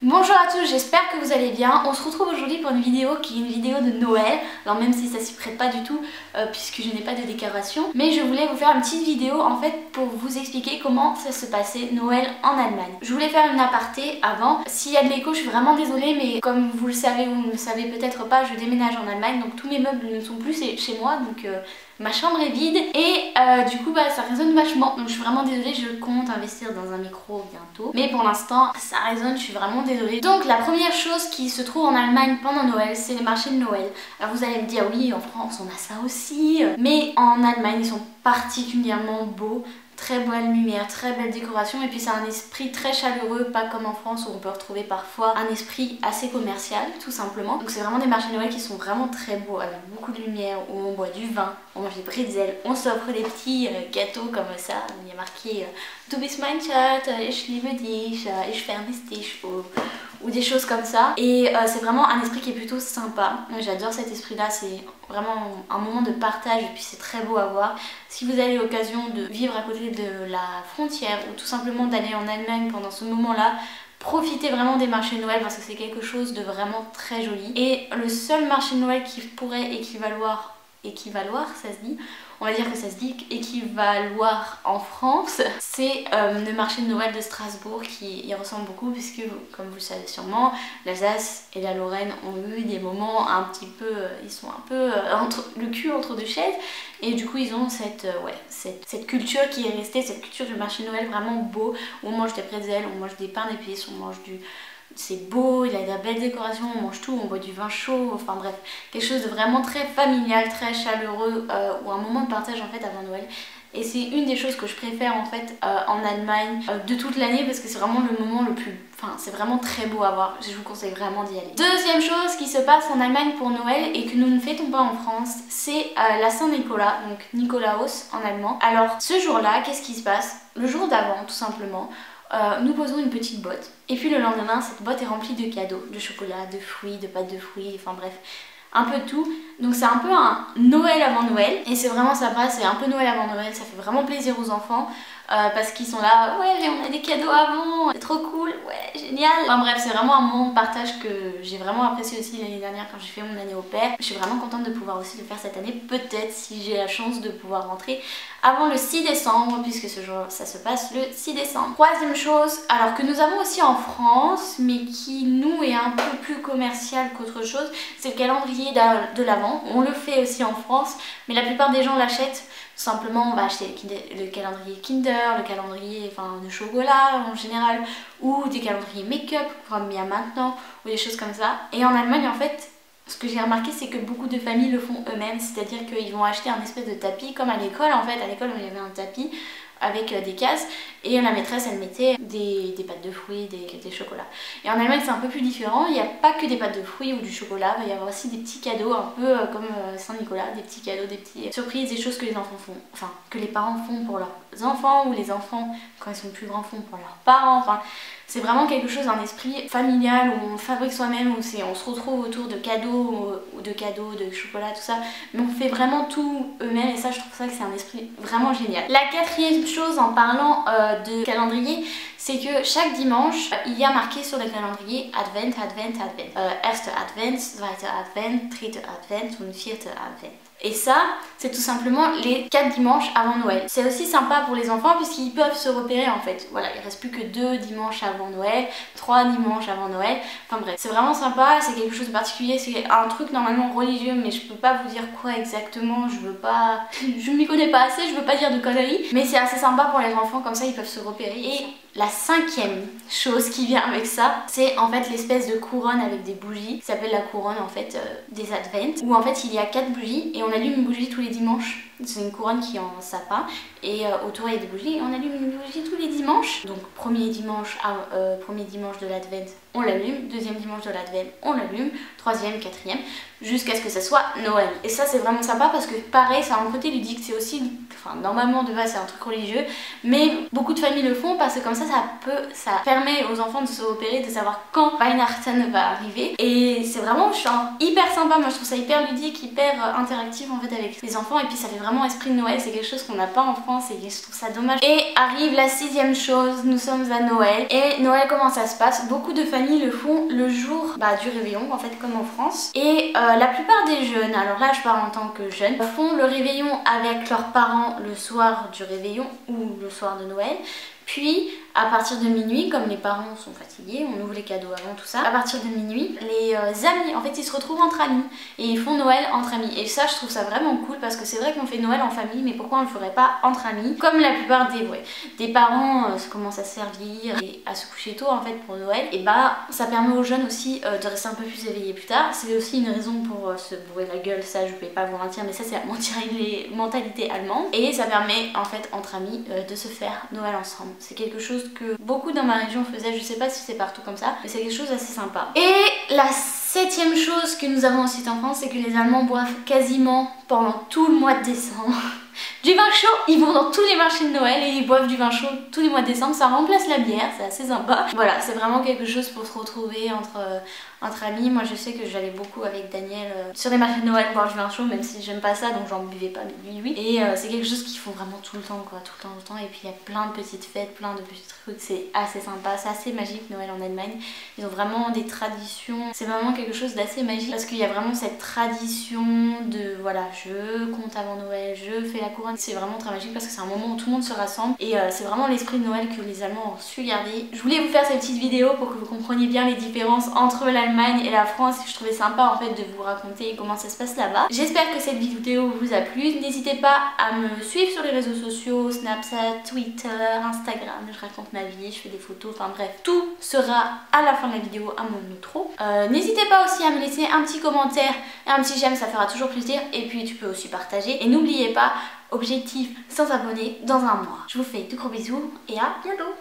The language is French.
Bonjour à tous, j'espère que vous allez bien. On se retrouve aujourd'hui pour une vidéo qui est une vidéo de Noël. Alors même si ça s'y prête pas du tout puisque je n'ai pas de décoration. Mais je voulais vous faire une petite vidéo en fait pour vous expliquer comment ça se passait Noël en Allemagne. Je voulais faire une aparté avant. S'il y a de l'écho, je suis vraiment désolée, mais comme vous le savez ou ne le savez peut-être pas, je déménage en Allemagne. Donc tous mes meubles ne sont plus chez moi, donc ma chambre est vide et du coup ça résonne vachement. Donc je suis vraiment désolée, je compte investir dans un micro bientôt. Mais pour l'instant ça résonne, je suis vraiment désolée. Donc la première chose qui se trouve en Allemagne pendant Noël, c'est les marchés de Noël. Alors vous allez me dire oui, en France on a ça aussi. Mais en Allemagne ils sont particulièrement beaux. Très belle lumière, très belle décoration et puis c'est un esprit très chaleureux, pas comme en France où on peut retrouver parfois un esprit assez commercial tout simplement. Donc c'est vraiment des marchés de Noël qui sont vraiment très beaux avec beaucoup de lumière où on boit du vin, on mange des bretzels, on s'offre des petits gâteaux comme ça, il y a marqué Du bist mein Schatz, ich liebe dich, ich vermisse dich ou des choses comme ça et c'est vraiment un esprit qui est plutôt sympa. J'adore cet esprit là, c'est vraiment un moment de partage et puis c'est très beau à voir. Si vous avez l'occasion de vivre à côté de la frontière ou tout simplement d'aller en Allemagne pendant ce moment là, profitez vraiment des marchés de Noël parce que c'est quelque chose de vraiment très joli. Et le seul marché de Noël qui pourrait équivaloir, ça se dit, on va dire que ça se dit équivaloir en France, c'est le marché de Noël de Strasbourg qui y ressemble beaucoup puisque comme vous le savez sûrement, l'Alsace et la Lorraine ont eu des moments un petit peu, ils sont un peu le cul entre deux chaises et du coup ils ont cette culture qui est restée, cette culture du marché de Noël vraiment beau où on mange des bretzels, on mange des pains d'épices, on mange du... C'est beau, il y a de la belle décoration, on mange tout, on boit du vin chaud, enfin bref, quelque chose de vraiment très familial, très chaleureux, ou un moment de partage en fait avant Noël. Et c'est une des choses que je préfère en fait en Allemagne de toute l'année parce que c'est vraiment le moment le plus... Enfin c'est vraiment très beau à voir, je vous conseille vraiment d'y aller. Deuxième chose qui se passe en Allemagne pour Noël et que nous ne fêtons pas en France, c'est la Saint-Nicolas, donc Nikolaus en allemand. Alors ce jour-là, qu'est-ce qui se passe? Le jour d'avant tout simplement, nous posons une petite botte et puis le lendemain cette botte est remplie de cadeaux, de chocolat, de fruits, de pâtes de fruits, enfin bref un peu de tout. Donc c'est un peu un Noël avant Noël et c'est vraiment sympa, c'est un peu Noël avant Noël, ça fait vraiment plaisir aux enfants parce qu'ils sont là, ouais on a des cadeaux avant, c'est trop cool, ouais génial. Enfin bref c'est vraiment un moment de partage que j'ai vraiment apprécié aussi l'année dernière quand j'ai fait mon année au pair. Je suis vraiment contente de pouvoir aussi le faire cette année, peut-être si j'ai la chance de pouvoir rentrer avant le 6 décembre puisque ce jour ça se passe le 6 décembre. Troisième chose, alors que nous avons aussi en France mais qui nous est un peu plus commercial qu'autre chose, c'est le calendrier de l'Avent. On le fait aussi en France mais la plupart des gens l'achètent. Tout simplement on va acheter le calendrier Kinder, le calendrier de chocolat en général ou des calendriers make-up comme il y a maintenant ou des choses comme ça. Et en Allemagne en fait ce que j'ai remarqué c'est que beaucoup de familles le font eux-mêmes, c'est-à-dire qu'ils vont acheter un espèce de tapis comme à l'école en fait. À l'école il y avait un tapis avec des cases et la maîtresse elle mettait des pâtes de fruits, des chocolats. Et en Allemagne c'est un peu plus différent, il n'y a pas que des pâtes de fruits ou du chocolat, il va y avoir aussi des petits cadeaux un peu comme Saint-Nicolas, des petits cadeaux, des petites surprises, des choses que les enfants font, enfin que les parents font pour leurs enfants ou les enfants quand ils sont plus grands font pour leurs parents, enfin c'est vraiment quelque chose, un esprit familial où on fabrique soi-même, où on se retrouve autour de cadeaux ou de chocolat, tout ça. Mais on fait vraiment tout eux-mêmes et ça, je trouve ça que c'est un esprit vraiment génial. La quatrième chose en parlant de calendrier, c'est que chaque dimanche, il y a marqué sur le calendrier Advent, Advent, Advent. Erste Advent, zweite Advent, dritte Advent und vierte Advent. Et ça, c'est tout simplement les 4 dimanches avant Noël. C'est aussi sympa pour les enfants puisqu'ils peuvent se repérer en fait. Voilà, il reste plus que 2 dimanches avant Noël, 3 dimanches avant Noël. Enfin bref, c'est vraiment sympa, c'est quelque chose de particulier, c'est un truc normalement religieux mais je peux pas vous dire quoi exactement, je m'y connais pas assez, je veux pas dire de conneries. Mais c'est assez sympa pour les enfants, comme ça ils peuvent se repérer. Et la cinquième chose qui vient avec ça, c'est en fait l'espèce de couronne avec des bougies, qui s'appelle la couronne en fait des Advent, où en fait il y a 4 bougies et on allume une bougie tous les dimanches. C'est une couronne qui est en sapin et autour il y a des bougies et on allume une bougie tous les dimanches. Donc premier dimanche de l'Advent on l'allume, deuxième dimanche de l'Advent on l'allume, troisième, quatrième, jusqu'à ce que ça soit Noël. Et ça c'est vraiment sympa parce que pareil ça a un côté ludique, c'est aussi, enfin normalement de base c'est un truc religieux, mais beaucoup de familles le font parce que comme ça ça permet aux enfants de se repérer, de savoir quand Weihnachten va arriver. Et c'est vraiment hyper sympa, moi je trouve ça hyper ludique, hyper interactif en fait avec les enfants et puis ça fait vraiment vraiment esprit de Noël, c'est quelque chose qu'on n'a pas en France et je trouve ça dommage. Et arrive la 6e chose, nous sommes à Noël. Et Noël, comment ça se passe? Beaucoup de familles le font le jour du réveillon, en fait comme en France. Et la plupart des jeunes, alors là je parle en tant que jeune, font le réveillon avec leurs parents le soir du réveillon ou le soir de Noël. Puis à partir de minuit, comme les parents sont fatigués, on ouvre les cadeaux avant tout ça, à partir de minuit, les amis, en fait ils se retrouvent entre amis et ils font Noël entre amis. Et ça je trouve ça vraiment cool parce que c'est vrai qu'on fait Noël en famille, mais pourquoi on le ferait pas entre amis? Comme la plupart des parents commencent à se servir et à se coucher tôt en fait pour Noël, et ça permet aux jeunes aussi de rester un peu plus éveillés plus tard. C'est aussi une raison pour se bourrer la gueule, ça je vais pas vous mentir, mais ça c'est la mentalité allemande. Et ça permet en fait entre amis de se faire Noël ensemble. C'est quelque chose que beaucoup dans ma région faisaient, je sais pas si c'est partout comme ça, mais c'est quelque chose d'assez sympa. Et la 7e chose que nous avons aussi en France, c'est que les Allemands boivent quasiment pendant tout le mois de décembre du vin chaud. Ils vont dans tous les marchés de Noël et ils boivent du vin chaud tous les mois de décembre. Ça remplace la bière, c'est assez sympa. Voilà, c'est vraiment quelque chose pour se retrouver entre amis. Moi je sais que j'allais beaucoup avec Daniel sur les marchés de Noël boire du vin chaud, même si j'aime pas ça, donc j'en buvais pas, mais lui oui. Et c'est quelque chose qu'ils font vraiment tout le temps quoi, tout le temps. Et puis il y a plein de petites fêtes, plein de petits trucs, c'est assez sympa, c'est assez magique Noël en Allemagne. Ils ont vraiment des traditions, c'est vraiment quelque chose d'assez magique parce qu'il y a vraiment cette tradition de voilà, je compte avant Noël, je fais la couronne. C'est vraiment très magique parce que c'est un moment où tout le monde se rassemble et c'est vraiment l'esprit de Noël que les Allemands ont su garder. Je voulais vous faire cette petite vidéo pour que vous compreniez bien les différences entre l'Allemagne et la France. Je trouvais sympa en fait de vous raconter comment ça se passe là-bas. J'espère que cette vidéo vous a plu. N'hésitez pas à me suivre sur les réseaux sociaux, Snapchat, Twitter, Instagram. Je raconte ma vie, je fais des photos, enfin bref. Tout sera à la fin de la vidéo à mon outro. N'hésitez pas aussi à me laisser un petit commentaire et un petit j'aime, ça fera toujours plaisir. Et puis tu peux aussi partager. Et n'oubliez pas, objectif 100 abonnés dans un mois. Je vous fais de gros bisous et à bientôt.